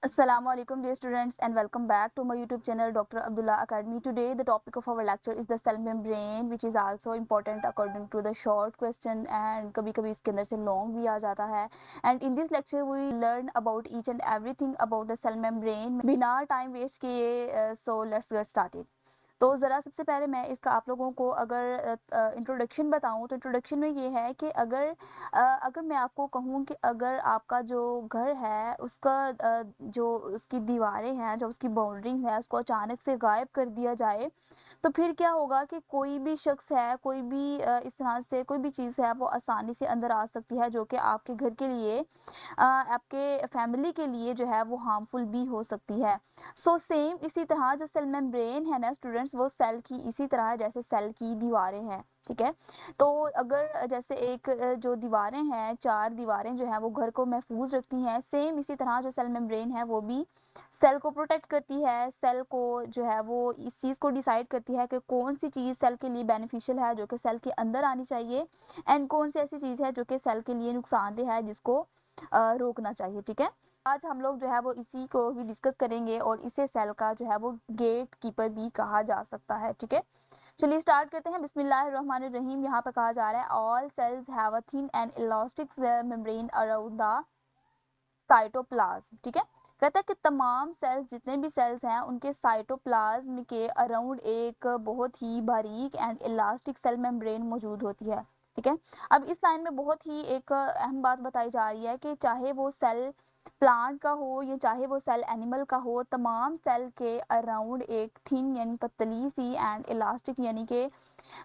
Assalamualaikum dear students and welcome back to my YouTube channel Dr. Abdullah Academy. Today the topic of our lecture is the cell membrane, which is also important according to the short question and कभी कभी इसके अंदर से long भी आ जाता है. And in this lecture we learn about each and everything about the cell membrane. बिना time waste किए so let's get started. तो ज़रा सबसे पहले मैं इसका आप लोगों को अगर इंट्रोडक्शन बताऊं तो इंट्रोडक्शन में ये है कि अगर मैं आपको कहूं कि अगर आपका जो घर है उसका जो उसकी दीवारें हैं, जो उसकी बाउंड्री है, उसको अचानक से गायब कर दिया जाए तो फिर क्या होगा कि कोई भी शख्स है, कोई भी इस तरह से कोई भी चीज़ है वो आसानी से अंदर आ सकती है, जो कि आपके घर के लिए आपके फैमिली के लिए जो है वो हार्मफुल भी हो सकती है. सो सेम इसी तरह जो सेल मेम्ब्रेन है ना स्टूडेंट्स, वो सेल की इसी तरह है जैसे सेल की दीवारें हैं. ठीक है, तो अगर जैसे एक जो दीवारें हैं, चार दीवारें जो हैं वो घर को महफूज रखती हैं, सेम इसी तरह जो सेल मेम्ब्रेन है वो भी सेल को प्रोटेक्ट करती है. सेल को जो है वो इस चीज़ को डिसाइड करती है कि कौन सी चीज़ सेल के लिए बेनिफिशियल है, जो कि सेल के अंदर आनी चाहिए, एंड कौन सी ऐसी चीज़ है जो कि सेल के लिए नुकसानदेह है, जिसको रोकना चाहिए. ठीक है, आज हम लोग जो है वो इसी को ही डिस्कस करेंगे और इसे सेल का जो है वो गेट कीपर भी कहा जा सकता है. ठीक है, चलिए स्टार्ट करते हैं. बिस्मिल्लाहिर्रहमानिर्रहीम. यहाँ पर कहा जा रहा है all cells have a thin and elastic membrane around the cytoplasm. ठीक है, कहता है कि तमाम सेल्स, जितने भी सेल्स हैं, उनके साइटोप्लाज्म के अराउंड एक बहुत ही बारीक एंड इलास्टिक सेल मेम्ब्रेन मौजूद होती है. ठीक है, अब इस लाइन में बहुत ही एक अहम बात बताई जा रही है कि चाहे वो सेल प्लांट का हो या चाहे वो सेल एनिमल का हो, तमाम सेल के अराउंड एक थिन यानी पतली सी एंड इलास्टिक यानी कि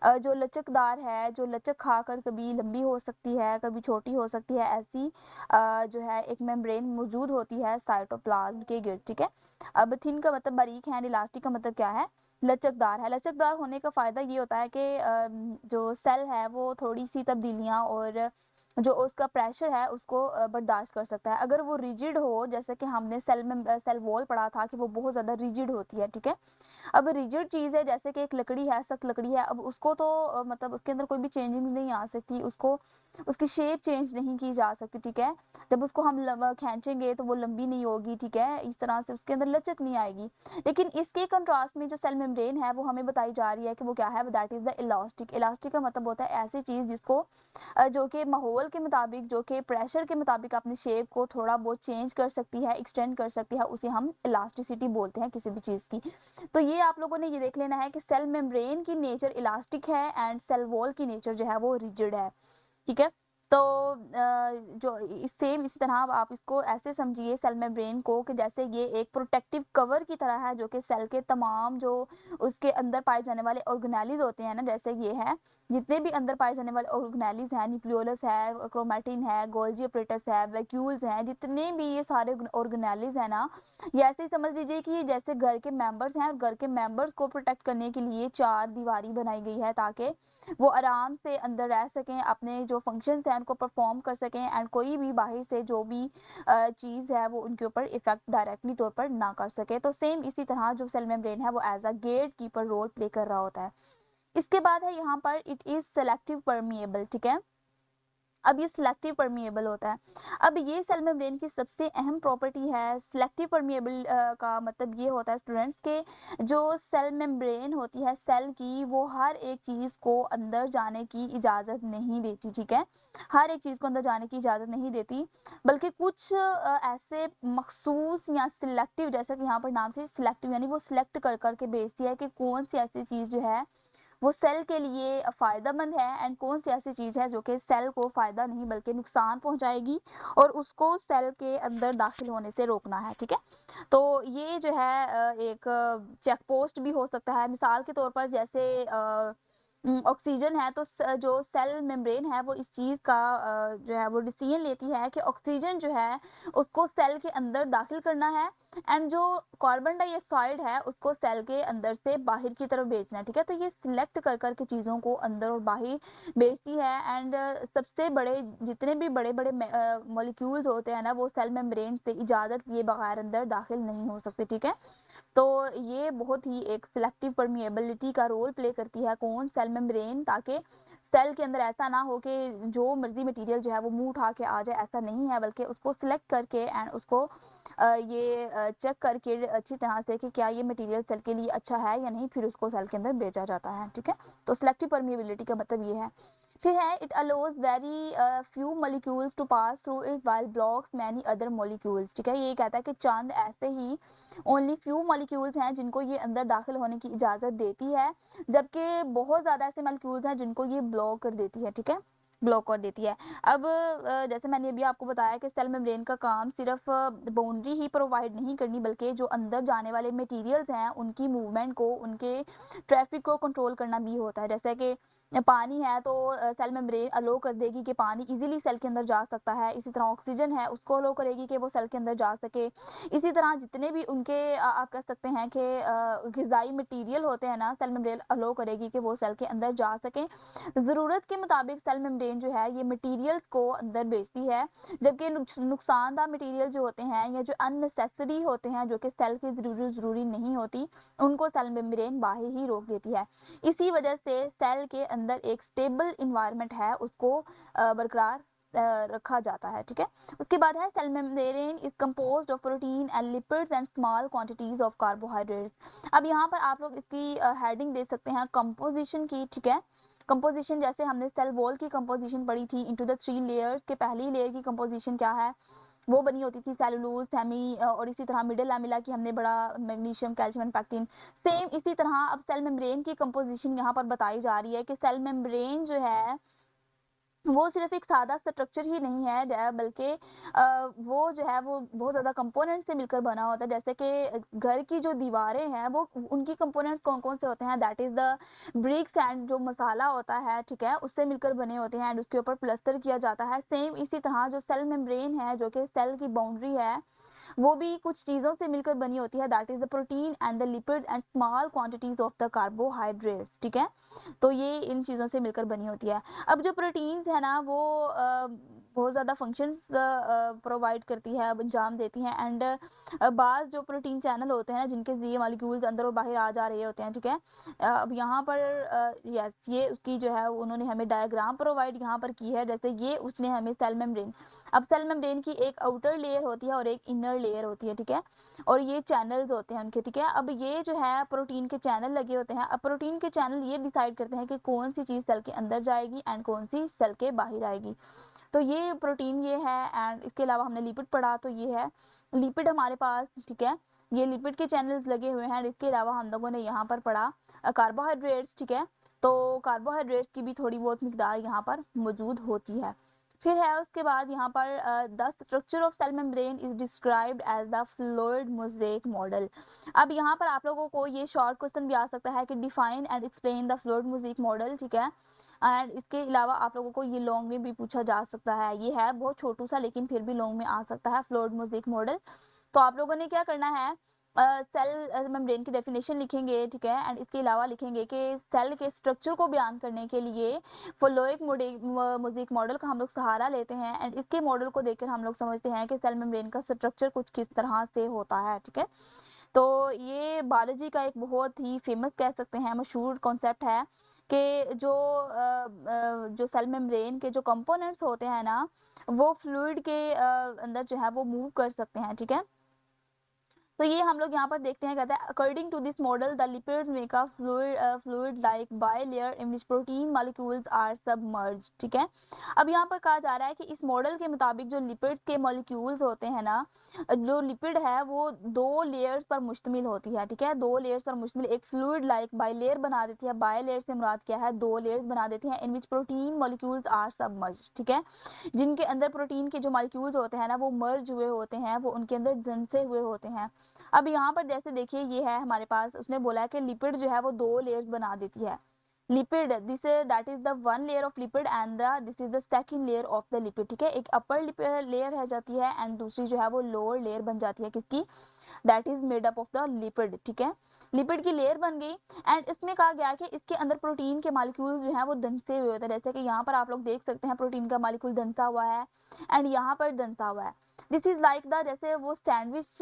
जो लचकदार है, जो लचक खाकर कभी लंबी हो सकती है, कभी छोटी हो सकती है, ऐसी जो है एक मेम्ब्रेन मौजूद होती है साइटोप्लाज्म के गिर्द. ठीक है, अब थिन का मतलब बारीक है, इलास्टिक का मतलब क्या है, लचकदार है. लचकदार होने का फ़ायदा ये होता है कि जो सेल है वो थोड़ी सी तब्दीलियाँ और जो उसका प्रेशर है उसको बर्दाश्त कर सकता है. अगर वो रिजिड हो, जैसे कि हमने सेल वॉल पढ़ा था कि वो बहुत ज़्यादा रिजिड होती है. ठीक है, अब रिजिड चीज़ है जैसे कि एक लकड़ी है, सख्त लकड़ी है, अब उसको तो मतलब उसके अंदर कोई भी चेंजिंग्स नहीं आ सकती, उसको उसकी शेप चेंज नहीं की जा सकती. ठीक है, जब उसको हम खींचेंगे तो वो लंबी नहीं होगी. ठीक है, इस तरह से उसके अंदर लचक नहीं आएगी. लेकिन इसके कंट्रास्ट में जो सेल मेम्ब्रेन है वो हमें बताई जा रही है कि वो क्या है, that is the elastic. Elastic का मतलब होता है ऐसी चीज़ जिसको जो कि माहौल के मुताबिक, जो कि प्रेशर के मुताबिक अपनी शेप को थोड़ा बहुत चेंज कर सकती है, एक्सटेंड कर सकती है, उसे हम इलास्टिसिटी बोलते हैं किसी भी चीज़ की. तो ये आप लोगों ने ये देख लेना है कि सेल मेम्ब्रेन की नेचर इलास्टिक है एंड सेल वॉल की नेचर जो है वो रिजिड है. ठीक है, तो जो इस सेम इसी तरह अब आप इसको ऐसे समझिए सेल मेम्ब्रेन को कि जैसे ये एक प्रोटेक्टिव कवर की तरह है, जो कि सेल के तमाम जो उसके अंदर पाए जाने वाले ऑर्गेनेलिज होते हैं ना, जैसे ये है, जितने भी अंदर पाए जाने वाले ऑर्गेनेलिज हैं, न्यूक्लियोलस है, क्रोमैटिन है, गोल्जी अपरेटस है, वैक्यूल्स हैं, जितने भी ये सारे ऑर्गेनेलिज हैं ना, ये ऐसे ही समझ लीजिए कि जैसे घर के मेंबर्स हैं, और घर के मेंबर्स को प्रोटेक्ट करने के लिए चार दीवारी बनाई गई है ताकि वो आराम से अंदर रह सकें, अपने जो फंक्शंस हैं उनको परफॉर्म कर सकें, एंड कोई भी बाहर से जो भी चीज़ है वो उनके ऊपर इफेक्ट डायरेक्टली तौर पर ना कर सके. तो सेम इसी तरह जो सेल मेम्ब्रेन है वो as a gatekeeper role play कर रहा होता है. इसके बाद है यहाँ पर इट इज़ सेलेक्टिव परमिएबल. ठीक है, अब ये सिलेक्टिव परमिएबल होता है. अब ये सेल मेम्ब्रेन की सबसे अहम प्रॉपर्टी है. सिलेक्टिव परमिएबल का मतलब ये होता है स्टूडेंट्स के जो सेल मेम्ब्रेन होती है सेल की, वो हर एक चीज़ को अंदर जाने की इजाज़त नहीं देती. ठीक है, हर एक चीज़ को अंदर जाने की इजाज़त नहीं देती, बल्कि कुछ ऐसे मखसूस या सिलेक्टिव, जैसा कि यहाँ पर नाम से सिलेक्टिव यानी वो सिलेक्ट कर करके भेजती है कि कौन सी ऐसी चीज़ जो है वो सेल के लिए फ़ायदेमंद है, एंड कौन सी ऐसी चीज़ है जो कि सेल को फ़ायदा नहीं बल्कि नुकसान पहुंचाएगी, और उसको सेल के अंदर दाखिल होने से रोकना है. ठीक है, तो ये जो है एक चेक पोस्ट भी हो सकता है. मिसाल के तौर पर जैसे ऑक्सीजन है, तो जो सेल मेम्ब्रेन है वो इस चीज़ का जो है वो डिसीजन लेती है कि ऑक्सीजन जो है उसको सेल के अंदर दाखिल करना है, एंड जो कार्बन डाइऑक्साइड है उसको सेल के अंदर से बाहर की तरफ भेजना है. ठीक है, तो ये सिलेक्ट कर कर के चीज़ों को अंदर और बाहर भेजती है, एंड सबसे बड़े जितने भी बड़े बड़े मॉलिक्यूल्स होते हैं ना, वो सेल मेम्ब्रेन से इजाज़त लिए बगैर अंदर दाखिल नहीं हो सकते. ठीक है, तो ये बहुत ही एक सिलेक्टिव परमिएबिलिटी का रोल प्ले करती है कौन, सेल मेम्ब्रेन, ताकि सेल के अंदर ऐसा ना हो कि जो मर्जी मटेरियल जो है वो मुंह उठा के आ जाए, ऐसा नहीं है, बल्कि उसको सिलेक्ट करके एंड उसको ये चेक करके अच्छी तरह से कि क्या ये मटेरियल सेल के लिए अच्छा है या नहीं, फिर उसको सेल के अंदर भेजा जाता है, ठीक है। तो सिलेक्टिव परमिएबिलिटी का मतलब ये है। फिर है it allows very few molecules to pass through it while blocks many other molecules, ठीक है। ये कहता है कि चांद ऐसे ही ओनली फ्यू मॉलिक्यूल्स हैं जिनको ये अंदर दाखिल होने की इजाज़त देती है, जबकि बहुत ज़्यादा ऐसे मॉलिक्यूल्स हैं जिनको ये ब्लॉक कर देती है, ठीक है, ब्लॉक कर देती है। अब जैसे मैंने अभी आपको बताया कि सेल मेम्ब्रेन का काम सिर्फ बाउंड्री ही प्रोवाइड नहीं करनी, बल्कि जो अंदर जाने वाले मटेरियल्स हैं उनकी मूवमेंट को, उनके ट्रैफिक को कंट्रोल करना भी होता है। जैसे कि पानी है तो सेल मेम्ब्रेन अलो कर देगी कि पानी इजीली सेल के अंदर जा सकता है। इसी तरह ऑक्सीजन है, उसको अलो करेगी कि वो सेल के अंदर जा सके। इसी तरह जितने भी उनके आप कह सकते हैं कि ग़िज़ाई मटेरियल होते हैं ना, सेल मेम्ब्रेन अलो करेगी कि वो सेल के अंदर जा सकें। ज़रूरत के मुताबिक सेल मेम्ब्रेन जो है ये मटेरियल्स को अंदर भेजती है, जबकि नुकसानदा मटेरियल जो होते हैं या जो अननेसेसरी होते हैं, जो कि सेल की ज़रूरी नहीं होती, उनको सेल मेम्ब्रेन बाहर ही रोक देती है। इसी वजह से सेल के अंदर एक स्टेबल इन्वायरमेंट है, उसको बरकरार रखा जाता है, ठीक है। उसके बाद है cell membrane is composed of protein and lipids and small quantities of carbohydrates. अब यहाँ पर आप लोग इसकी हेडिंग दे सकते हैं कंपोजिशन की, ठीक है। कंपोजिशन जैसे हमने सेल वॉल की कंपोजिशन पढ़ी थी इनटू द 3 लेयर्स के पहली लेयर की कंपोजिशन क्या है, वो बनी होती थी सेलुलोज, सेमी और इसी तरह मिडिल लैमेला की हमने बड़ा magnesium, calcium and pectin. Same इसी तरह अब सेल मेम्ब्रेन की कंपोजिशन यहाँ पर बताई जा रही है कि सेल मेम्ब्रेन जो है वो सिर्फ एक सादा स्ट्रक्चर ही नहीं है, बल्कि वो जो है वो बहुत ज़्यादा कंपोनेंट से मिलकर बना होता है। जैसे कि घर की जो दीवारें हैं वो उनकी कंपोनेंट्स कौन-कौन से होते हैं, that is the bricks and जो मसाला होता है, ठीक है, उससे मिलकर बने होते हैं एंड उसके ऊपर प्लास्टर किया जाता है। सेम इसी तरह जो सेल मेम्ब्रेन है, जो कि सेल की बाउंड्री है, वो भी कुछ चीज़ों से मिलकर बनी होती है, that is the protein and the lipids and small quantities of the carbohydrates, ठीक है। तो ये इन चीज़ों से मिलकर बनी होती है। अब जो प्रोटीन्स है ना वो बहुत ज़्यादा फंक्शंस प्रोवाइड करती है, अब अंजाम देती हैं एंड बाज़ जो प्रोटीन चैनल होते हैं जिनके ज़रिए मॉलिक्यूल्स अंदर और बाहर आ जा रहे होते हैं, ठीक है। अब यहाँ पर यस ये उसकी जो है उन्होंने हमें डायग्राम प्रोवाइड यहाँ पर की है, जैसे ये उसने हमें सेल मेम्ब्रेन, अब सेल मेम्ब्रेन की एक आउटर लेयर होती है और एक इनर लेयर होती है, ठीक है, और ये चैनल्स होते हैं उनके, ठीक है। अब ये जो है प्रोटीन के चैनल लगे होते हैं। अब प्रोटीन के चैनल ये डिसाइड करते हैं कि कौन सी चीज़ सेल के अंदर जाएगी एंड कौन सी सेल के बाहर आएगी। तो ये प्रोटीन ये है एंड इसके अलावा हमने लिपिड पढ़ा, तो ये है लिपिड हमारे पास, ठीक है। ये लिपिड के चैनल्स लगे हुए हैं। इसके अलावा हम लोगों ने यहाँ पर पढ़ा कार्बोहाइड्रेट्स, ठीक है। तो कार्बोहाइड्रेट्स की भी थोड़ी बहुत मिकदार यहाँ पर मौजूद होती है। फिर है उसके बाद यहाँ पर the structure of cell membrane is described as the fluid mosaic model. अब यहाँ पर आप लोगों को ये शॉर्ट क्वेश्चन भी आ सकता है कि define and explain the fluid mosaic model, ठीक है। एंड इसके अलावा आप लोगों को ये लॉन्ग में भी पूछा जा सकता है, ये है बहुत छोटू सा लेकिन फिर भी लॉन्ग में आ सकता है फ्लूइड मोज़ेक मॉडल। तो आप लोगों ने क्या करना है, सेल मेम्ब्रेन की डेफिनेशन लिखेंगे, ठीक है, एंड इसके अलावा लिखेंगे कि सेल के स्ट्रक्चर को बयान करने के लिए फ्लोइक मोज़ेक मॉडल का हम लोग सहारा लेते हैं एंड इसके मॉडल को देखकर हम लोग समझते हैं कि सेल मेम्ब्रेन का स्ट्रक्चर कुछ किस तरह से होता है, ठीक है। तो ये बायोलॉजी का एक बहुत ही फेमस कह सकते हैं मशहूर कॉन्सेप्ट है कि जो सेल मेम्ब्रेन के जो कंपोनेंट्स होते हैं ना, वो फ्लूइड के अंदर जो है वो मूव कर सकते हैं, ठीक है। तो ये हम लोग यहाँ पर देखते हैं, कहता है according to this model the lipids make a fluid like bilayer in which protein molecules are submerged, ठीक है। अब यहाँ पर कहा जा रहा है कि इस मॉडल के मुताबिक जो लिपिड्स के मॉलिक्यूल्स होते हैं ना, जो लिपिड है वो दो लेयर्स पर मुश्तमिल होती है, ठीक है, दो लेयर्स पर मुश्तमिल एक फ्लूइड लाइक बायलेयर बना देती है। बायलेयर से मुराद क्या है, दो लेयर्स बना देती हैं, in which protein molecules are submerged, ठीक है, जिनके अंदर प्रोटीन के जो मॉलिक्यूल्स होते हैं ना वो मर्ज हुए होते हैं, वो उनके अंदर धंसे हुए होते हैं। अब यहाँ पर जैसे देखिए ये है हमारे पास, उसने बोला है कि लिपिड जो है वो दो लेयर्स बना देती है। Lipid this that is the one layer of lipid and this is the second layer of the lipid, ठीक है। एक अपर लेयर रह जाती है एंड दूसरी जो है वो लोअर लेयर बन जाती है, किसकी, that is made up of the lipid, ठीक है। लिपिड की लेयर बन गई एंड इसमें कहा गया कि इसके अंदर प्रोटीन के मॉलिक्यूल जो है वो धंसे हुए होते हैं। जैसे कि यहाँ पर आप लोग देख सकते हैं प्रोटीन का मॉलिक्यूल धंसा हुआ है एंड यहाँ पर धंसा हुआ है। दिस इज लाइक द जैसे वो sandwich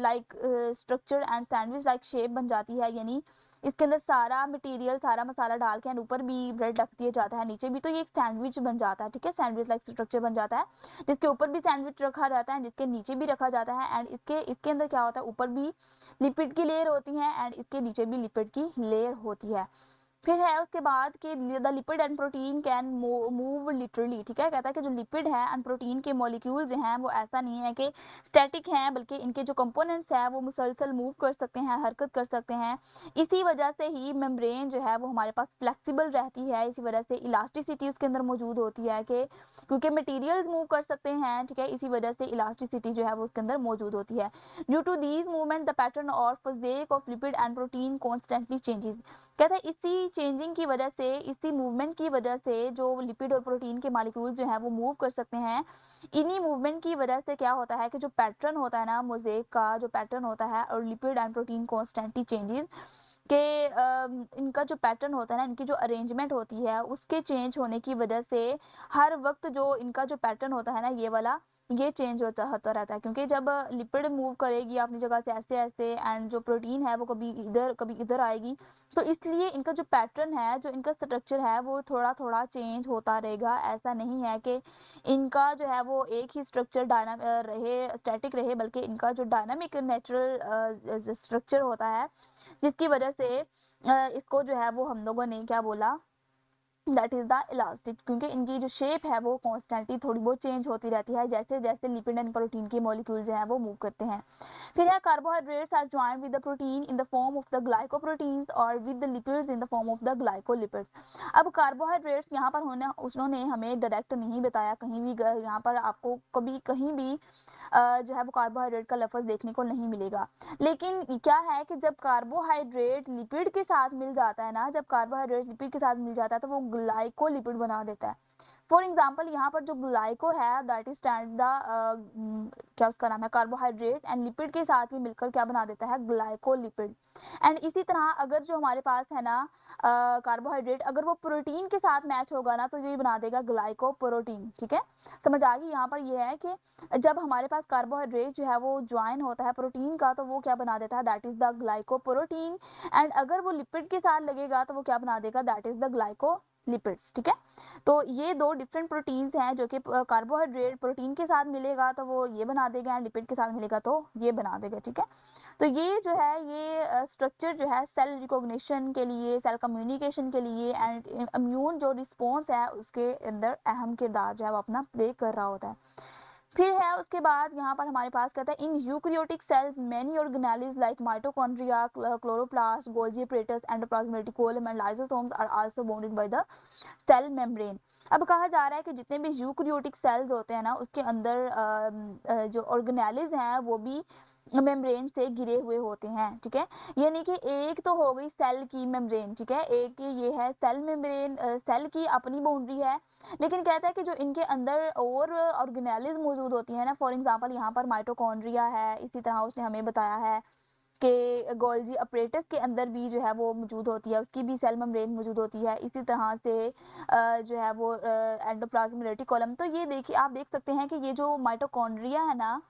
like structure and sandwich like shape बन जाती है, यानी इसके अंदर सारा मटेरियल, सारा मसाला डाल के एंड ऊपर भी ब्रेड रख दिया जाता है, नीचे भी, तो ये एक सैंडविच बन जाता है, ठीक है, सैंडविच लाइक स्ट्रक्चर बन जाता है, जिसके ऊपर भी सैंडविच रखा जाता है, जिसके नीचे भी रखा जाता है, एंड इसके अंदर क्या होता है, ऊपर भी लिपिड की लेयर होती है एंड इसके नीचे भी लिपिड की लेयर होती है। फिर है उसके बाद कि the lipid and protein can move literally, ठीक है, कहता है कि जो लिपिड है एंड प्रोटीन के मॉलिक्यूल्स हैं वो ऐसा नहीं है कि स्टैटिक हैं, बल्कि इनके जो कंपोनेंट्स हैं वो मुसलसल मूव कर सकते हैं, हरकत कर सकते हैं। इसी वजह से ही मेम्ब्रेन जो है वो हमारे पास फ्लेक्सिबल रहती है, इसी वजह से इलास्टिसिटी उसके अंदर मौजूद होती है कि क्योंकि मटीरियल्स मूव कर सकते हैं, ठीक है, इसी वजह से इलास्टिसिटी जो है वो उसके अंदर मौजूद होती है। Due to these movement the pattern और फजेक of lipid and protein constantly changes, कहता है इसी चेंजिंग की वजह से, इसी मूवमेंट की वजह से जो लिपिड और प्रोटीन के मॉलिक्यूल जो हैं वो मूव कर सकते हैं, इन्हीं मूवमेंट की वजह से क्या होता है कि जो पैटर्न होता है ना, मोज़ेक का जो पैटर्न होता है और lipid and protein constantly changes के इनका जो पैटर्न होता है ना, इनकी जो अरेंजमेंट होती है उसके चेंज होने की वजह से हर वक्त जो इनका जो पैटर्न होता है ना, ये वाला, ये चेंज होता रहता है, क्योंकि जब लिपिड मूव करेगी अपनी जगह से ऐसे ऐसे एंड जो प्रोटीन है वो कभी इधर आएगी, तो इसलिए इनका जो पैटर्न है, जो इनका स्ट्रक्चर है वो थोड़ा थोड़ा चेंज होता रहेगा। ऐसा नहीं है कि इनका जो है वो एक ही स्ट्रक्चर रहे, स्टैटिक रहे, बल्कि इनका जो डायनामिक नेचुरल स्ट्रक्चर होता है, जिसकी वजह से इसको जो है वो हम लोगों ने क्या बोला, दैट इज द इलास्टिक, क्योंकि इनकी जो शेप है वो कॉन्स्टेंटली थोड़ी बहुत चेंज होती रहती है जैसे जैसे लिपिड एंड प्रोटीन के मॉलिक्यूल जो है वो मूव करते हैं। फिर है carbohydrates are joint with the protein in the form of the glycoproteins और with the lipids in the form of the glycolipids. अब कार्बोहाइड्रेट्स यहाँ पर होने उन्होंने हमें डायरेक्ट नहीं बताया कहीं भी, यहाँ पर आपको कभी कहीं भी जो है वो कार्बोहाइड्रेट का लफ्ज़ देखने को नहीं मिलेगा। लेकिन क्या है कि जब कार्बोहाइड्रेट लिपिड के साथ मिल जाता है ना, जब कार्बोहाइड्रेट लिपिड के साथ मिल जाता है तो वो ग्लाइकोलिपिड बना देता है। फॉर एग्जाम्पल यहाँ पर जो ग्लाइको है दैट इज स्टैंड द क्या उसका नाम है, कार्बोहाइड्रेट, एंड लिपिड के साथ ही मिलकर क्या बना देता है, ग्लाइकोलिपिड। एंड इसी तरह अगर जो हमारे पास है ना कार्बोहाइड्रेट, अगर वो प्रोटीन के साथ मैच होगा ना तो ये बना देगा ग्लाइकोप्रोटीन, ठीक है, समझ आ गई। यहाँ पर ये है कि जब हमारे पास कार्बोहाइड्रेट जो है वो ज्वाइन होता है प्रोटीन का तो वो क्या बना देता है, that is the glycoprotein, and अगर वो लिपिड के साथ लगेगा तो वो क्या बना देगा, दैट इज द ग्लाइकोलिपिड्स, ठीक है। तो ये दो डिफरेंट प्रोटीन्स हैं जो कि कार्बोहाइड्रेट प्रोटीन के साथ मिलेगा तो वो ये बना देगा एंड लिपिड के साथ मिलेगा तो ये बना देगा, ठीक है। तो ये जो है ये स्ट्रक्चर जो है सेल रिकॉग्निशन के लिए, सेल कम्युनिकेशन के लिए एंड इम्यून जो रिस्पॉन्स है उसके अंदर अहम किरदार जो है वो अपना प्ले कर रहा होता है। फिर है उसके बाद यहाँ पर हमारे पास कहता है in eukaryotic cells many organelles like mitochondria, chloroplast, Golgi apparatus, endoplasmic reticulum and lysosomes are also bounded by the cell membrane. अब कहा जा रहा है कि जितने भी यूकैरियोटिक सेल्स होते हैं ना उसके अंदर जो ऑर्गेनेल्स हैं वो भी मेम्ब्रेन से घिरे हुए होते हैं, ठीक है। यानी कि एक तो हो गई सेल की मेम्ब्रेन, ठीक है, एक ये है सेल मेम्ब्रेन, सेल की अपनी बाउंड्री है, लेकिन कहता है कि जो इनके अंदर और ऑर्गेनेल्स मौजूद होती है ना, फॉर एग्जांपल यहाँ पर माइटोकॉन्ड्रिया है, इसी तरह उसने हमें बताया है कि गोल्जी अपरेटस के अंदर भी जो है वो मौजूद होती है, उसकी भी सेल मेम्ब्रेन मौजूद होती है, इसी तरह से जो है वो एंडोप्लाज्मिक रेटिकुलम। तो ये देखिए आप देख सकते हैं कि ये जो माइटोकॉन्ड्रिया है ना,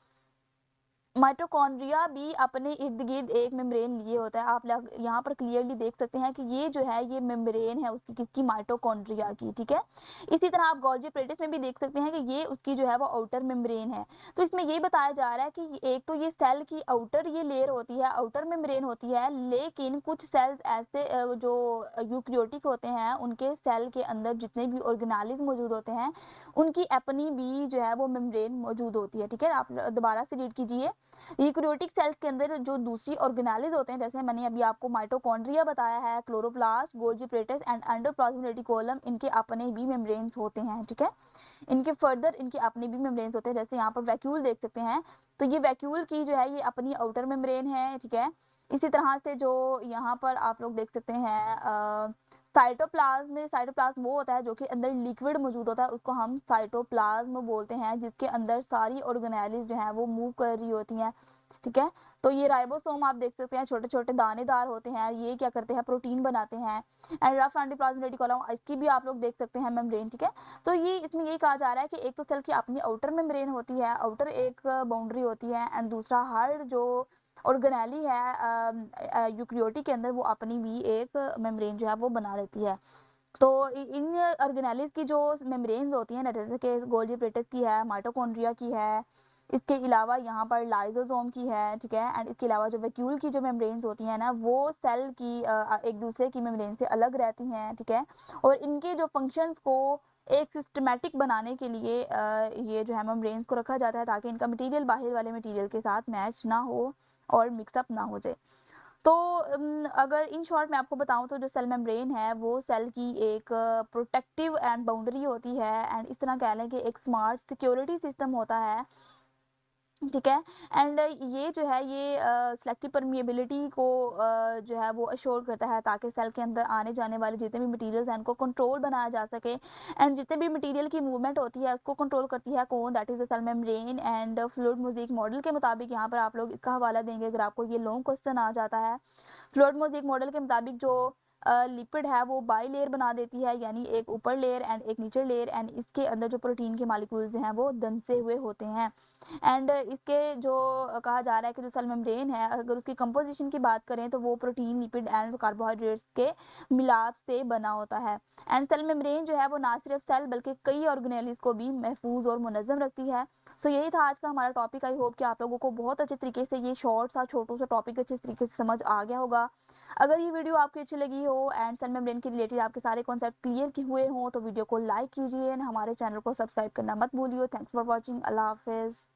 माइटोकॉन्ड्रिया भी अपने इर्द गिर्द एक मेम्ब्रेन लिए होता है। आप लोग यहाँ पर क्लियरली देख सकते हैं कि ये जो है ये मेम्ब्रेन है उसकी, किसकी, माइटोकॉन्ड्रिया की, ठीक है। इसी तरह आप गोल्जी एपरेटिस में भी देख सकते हैं कि ये उसकी जो है वो आउटर मेम्ब्रेन है। तो इसमें ये बताया जा रहा है कि एक तो ये सेल की आउटर ये लेयर होती है, आउटर मेम्ब्रेन होती है, लेकिन कुछ सेल्स ऐसे जो यूकैरियोटिक होते हैं उनके सेल के अंदर जितने भी ऑर्गेनेल्स मौजूद होते हैं उनकी अपनी भी जो है वो मेम्ब्रेन मौजूद होती है, ठीक है। आप दोबारा से रीड कीजिए, यूकैरियोटिक सेल्स के अंदर जो दूसरी ऑर्गेनेल्स होते हैं, जैसे मैंने अभी आपको माइटोकॉन्ड्रिया बताया है, chloroplast, Golgi apparatus and endoplasmic reticulum, इनके अपने भी मेम्ब्रेन्स होते हैं, ठीक है। इनके फर्दर इनके अपने भी मेम्ब्रेन्स होते हैं, जैसे यहाँ पर वैक्यूल देख सकते हैं, तो ये वैक्यूल की जो है ये अपनी आउटर मेम्ब्रेन है, ठीक है। इसी तरह से जो यहाँ पर आप लोग देख सकते हैं साइटोप्लाज्म में, साइटोप्लाज्म वो होता है जो कि अंदर लिक्विड मौजूद होता है, उसको हम साइटोप्लाज्म बोलते हैं, जिसके अंदर सारी ऑर्गेनेल्स जो है वो मूव कर रही होती हैं, ठीक है। तो ये राइबोसोम आप देख सकते हैं छोटे छोटे दानेदार होते हैं, ये क्या करते हैं, प्रोटीन बनाते हैं। एंड रफ एंडोप्लाज्मिक रेटिकुलम, इसकी भी आप लोग देख सकते हैं मेम्ब्रेन, ठीक है। तो ये इसमें ये कहा जा रहा है कि एक तो सेल की अपनी आउटर मेम्ब्रेन होती है, आउटर एक बाउंड्री होती है, एंड दूसरा हर जो ऑर्गेनेली है यूकेरियोटिक के अंदर वो अपनी भी एक मेम्ब्रेन जो है वो बना लेती है। तो इन ऑर्गेनेलिस की जो मेम्ब्रेन्स होती हैं ना, जैसे कि गोल्गी एपरेटस की है, माइटोकॉन्ड्रिया की है, इसके अलावा यहाँ पर लाइसोसोम की है, ठीक है। एंड इसके अलावा जो वैक्यूल की जो मेम्ब्रेन्स होती हैं ना, वो सेल की एक दूसरे की मेम्ब्रेन से अलग रहती हैं, ठीक है। और इनके जो फंक्शंस को एक सिस्टमेटिक बनाने के लिए ये जो है मेम्ब्रेन्स को रखा जाता है, ताकि इनका मटेरियल बाहर वाले मटेरियल के साथ मैच ना हो और मिक्सअप ना हो जाए। तो अगर इन शॉर्ट मैं आपको बताऊँ तो जो सेल मेम्ब्रेन है वो सेल की एक प्रोटेक्टिव एंड बाउंड्री होती है, एंड इस तरह कह लें कि एक स्मार्ट सिक्योरिटी सिस्टम होता है, ठीक है। एंड ये जो है ये सेलेक्टिव परमिएबिलिटी को जो है वो अश्योर करता है, ताकि सेल के अंदर आने जाने वाले जितने भी मटेरियल्स हैं उनको कंट्रोल बनाया जा सके। एंड जितने भी मटेरियल की मूवमेंट होती है उसको कंट्रोल करती है कौन, that is the cell membrane. And fluid mosaic model के मुताबिक यहाँ पर आप लोग इसका हवाला देंगे अगर आपको ये लॉन्ग क्वेश्चन आ जाता है। फ्लूइड मोज़ेक मॉडल के मुताबिक जो लिपिड है वो बाई लेयर बना देती है, यानी एक ऊपर लेयर एंड एक नीचे लेयर, एंड इसके अंदर जो प्रोटीन के मालिक्यूल्स हैं वो दंसे हुए होते हैं। एंड इसके जो कहा जा रहा है कि जो सेल मेम्ब्रेन है, अगर उसकी कंपोजिशन की बात करें तो वो प्रोटीन, लिपिड एंड कार्बोहाइड्रेट्स के मिलाप से बना होता है। एंड सेल मेम्ब्रेन जो है वो ना सिर्फ सेल बल्कि कई ऑर्गेनेलिस को भी महफूज और मुनज़्ज़म रखती है। सो यही था आज का हमारा टॉपिक। आई होप कि आप लोगों को बहुत अच्छे तरीके से ये शॉर्ट सा छोटू सा टॉपिक अच्छे तरीके से समझ आ गया होगा। अगर ये वीडियो आपकी अच्छी लगी हो एंड सेल मेम्ब्रेन के रिलेटेड आपके सारे कॉन्सेप्ट क्लियर हुए हों तो वीडियो को लाइक कीजिए एंड हमारे चैनल को सब्सक्राइब करना मत भूलिए। Thanks for watching. अल्लाह हाफिज़।